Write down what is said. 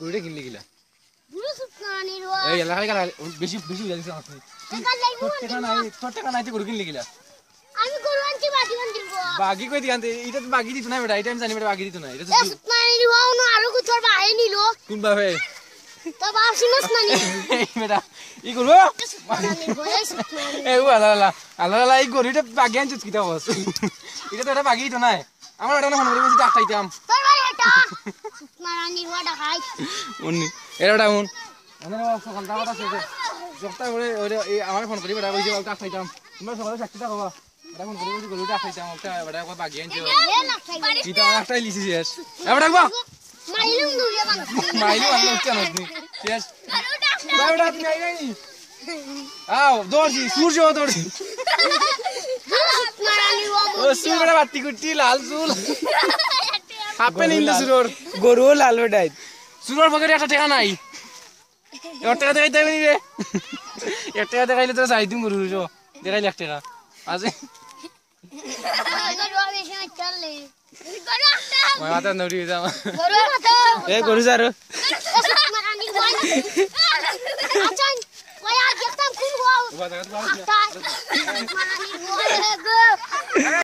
গরুটা কিনলে গিলা বুড়ো সুতনানি রোয়া এই এলাকা গেলা বেশি বেশি বুঝা দিছ আপনি তোর টাকা নাই গরু কিনলে গিলা আমি গরু আনছি বাকি বান্দির গো বাকি কই দিগান্তে এটা তো বাকি দিত না বেটা এটা আমি জানি বেটা বাকি দিত না এটা তো সুতনানি রোয়া ওনো আরো কুতর বাহে নিলো কোন ভাবে তো বাসিনস নানি এই বেটা ই গরু সুতনানি রোয়া সুতনানি এই আলা আলা আলা আলা এই গরুটা বাকি আনছিস কিটা বস এটা তো এটা বাকি দিত না আমার এটা না মনে করি বলছি ডাক্তাইতাম তোর ভাই এটা সুতনানি রোয়া ডাকাই উনি এটা উন মানে সকাল দাওয়াত আছে সপ্তাহ করে ওই আমার ফোন করি বেটা কইছে ডাক্তাইতাম তোমরা সকালে চাকরিটা হবা এটা ফোন করি বলছি গরুটা ডাক্তাইতাম একটা বেটা কই বাকি আনছো কিটা একটাই লিসি শেষ এবার ডাকবা মাইলুম দুইয়া বান মাইলু আমি হচ্ছে না তুমি শেষ বেটা তুমি আই নাই আও দৌড়ছি সূর্য দৌড়ছি সুতনানি রোয়া ও সুর বেটা বাতি কুটি লাল চুল হাপে নিলে সুরর গরু লাল বেটাই সুরর পকেটে একটা টাকা নাই এর টাকা দেখাইতে হবে রে এর টাকা দেখাইলে তো চাই দিম গরু দেখাইলে 1 টাকা আছে গরু বেশি চলে গরু একটা মাথা নড়ি যা গরু একটা এ গরু যারো সুতনানি রোয়া আচ্ছা কই আর দেখতাম কোন হওয়া বাবা দেখা সুতনানি রোয়া